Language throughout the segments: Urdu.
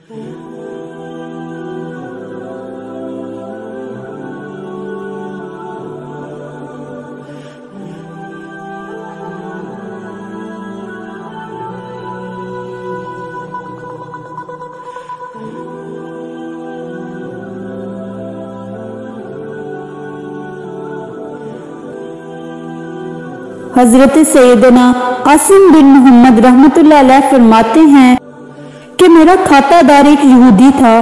حضرت سیدنا عاصم بن محمد رحمتullah علیہ فرماتے ہیں کہ میرا کھاتا دار ایک یہودی تھا۔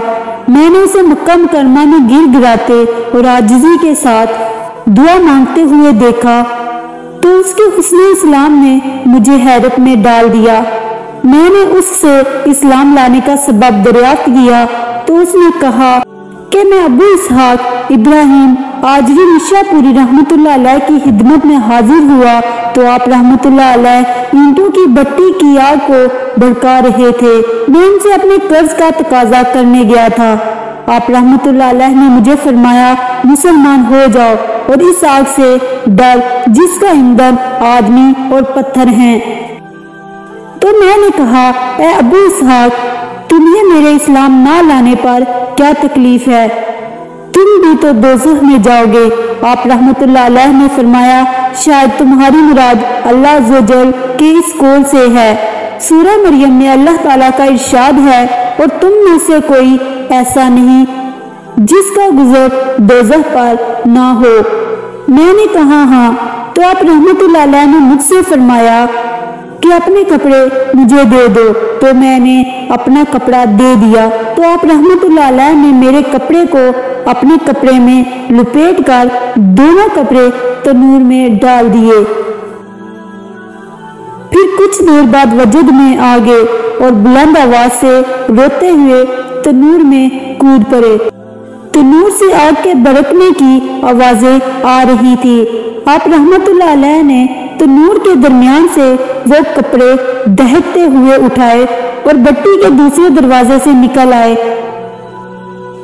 میں نے اسے مکہ مکرمہ میں گر گراتے اور عاجزی کے ساتھ دعا مانگتے ہوئے دیکھا تو اس کے حسن اسلام نے مجھے حیرت میں ڈال دیا۔ میں نے اس سے اسلام لانے کا سبب دریافت کیا تو اس نے کہا کہ میں ابو اسحاق ابراہیم آجری نشا پوری رحمتullah علیہ کی خدمت میں حاضر ہوا تو آپ رحمتullah علیہ اینٹوں کی بٹی کی آگ کو بھڑکا رہے تھے۔ میں ان سے اپنے قرض کا تقاضا کرنے گیا تھا۔ آپ رحمتullah علیہ نے مجھے فرمایا مسلمان ہو جاؤ اور اس آگ سے ڈر جس کا ایندھن آدمی اور پتھر ہیں۔ تو میں نے کہا اے ابو اسحاق تمہیں میرے اسلام نہ لانے پر کیا تکلیف ہے؟ تم بھی تو دوزخ میں جاؤ گے۔ آپ رحمتullah علیہ نے فرمایا شاید تمہاری مراد اللہ عز و جل کے اس قول سے ہے۔ سورہ مریم میں اللہ تعالیٰ کا ارشاد ہے اور تم میں سے کوئی ایسا نہیں جس کا گزر دوزخ پر نہ ہو۔ میں نے کہا ہاں۔ تو آپ رحمتullah علیہ نے مجھ سے فرمایا کہ اپنے کپڑے مجھے دے دو۔ تو میں نے اپنا کپڑا دے دیا تو آپ رحمتullah علیہ نے میرے کپڑے کو اپنے کپڑے میں لپیٹ کر دونوں کپڑے تنور میں ڈال دیے۔ پھر کچھ دیر بعد وجد میں آ گئے اور بلند آواز سے روتے ہوئے تنور میں کود پڑے۔ تنور سے آگ کے بھڑکنے کی آوازیں آ رہی تھی۔ آپ رحمتullah علیہ نے تنور کے درمیان سے وہ کپڑے دہکتے ہوئے اٹھائے اور بٹی کے دوسرے دروازے سے نکل آئے۔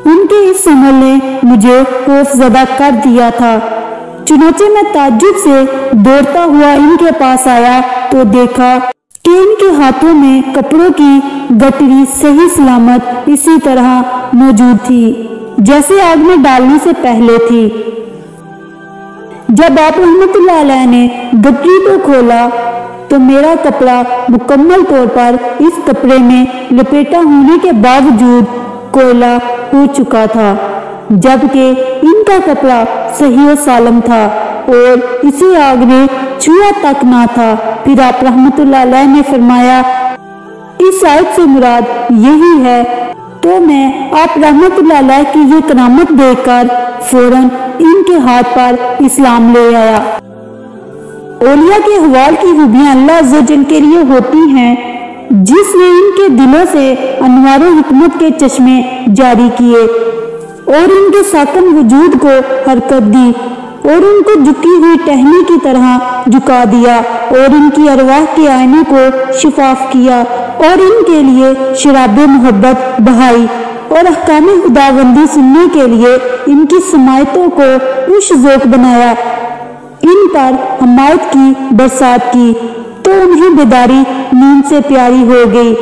ان کے اس عمل نے مجھے خوف زدہ کر دیا تھا، چنانچہ میں تعجب سے دوڑتا ہوا ان کے پاس آیا تو دیکھا کہ ان کے ہاتھوں میں کپڑوں کی گٹری صحیح سلامت اسی طرح موجود تھی جیسے آگ میں ڈالنے سے پہلے تھی۔ جب آپ رحمتullah علیہ نے گٹری کو کھولا تو میرا کپڑا مکمل طور پر اس کپڑے میں لپیٹا ہونے کے باوجود کوئلہ ہو چکا تھا، جبکہ ان کا کپڑا صحیح و سالم تھا اور اسے آگ نے چھوا تک نہ تھا۔ پھر آپ رحمتullah علیہ نے فرمایا اس آیت سے مراد یہی ہے۔ تو میں آپ رحمتullah علیہ کی یہ کرامت دیکھ کر فوراً ان کے ہاتھ پر اسلام لے آیا۔ اولیاء کے احوال کی خوبیاں اللہ عز و جل کے لیے ہوتی ہیں جس نے ان کے دلوں سے انوار و حکمت کے چشمے جاری کیے اور ان کے ساکن وجود کو حرکت دی اور ان کو جھکی ہوئی ٹہنی کی طرح جھکا دیا اور ان کی ارواح کے آئینے کو شفاف کیا اور ان کے لیے شراب محبت بہائی اور احکام خداوندی سننے کے لیے ان کی سماعتوں کو خوش ذوق بنایا، ان پر حمایت کی برسات کی تو انہیں بیداری نیند سے پیاری ہو گئی۔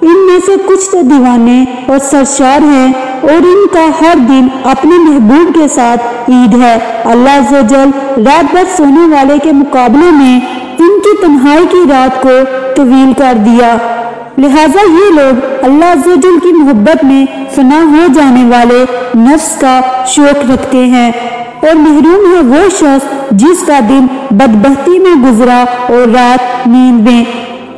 ان میں سے کچھ تو دیوانے اور سرشار ہیں اور ان کا ہر دن اپنے محبوب کے ساتھ عید ہے۔ اللہ عز و جل رات بھر سونے والے کے مقابلے میں ان کی تنہائی کی رات کو طویل کر دیا، لہذا یہ لوگ اللہ عز و جل کی محبت میں فنا ہو جانے والے نفس کا شوق رکھتے ہیں، اور محروم ہے وہ شخص جس کا دن بدبختی میں گزرا اور رات نیند میں،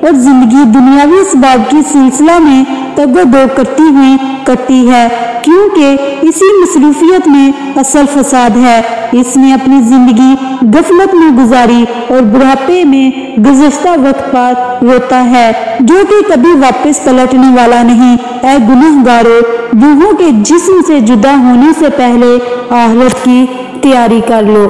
اور زندگی دنیاوی اسباب کی سلسلہ میں تگ و دو کرتی ہوئی کٹتی ہے، کیونکہ اسی مصروفیت میں اصل فساد ہے۔ اس نے اپنی زندگی غفلت میں گزاری اور بڑھاپے میں گزشتہ وقت پر روتا ہے جو کہ کبھی واپس پلٹنے والا نہیں۔ اے گنہگارو، روحوں کے جسم سے جدا ہونے سے پہلے آخرت کی تیاری کر لو۔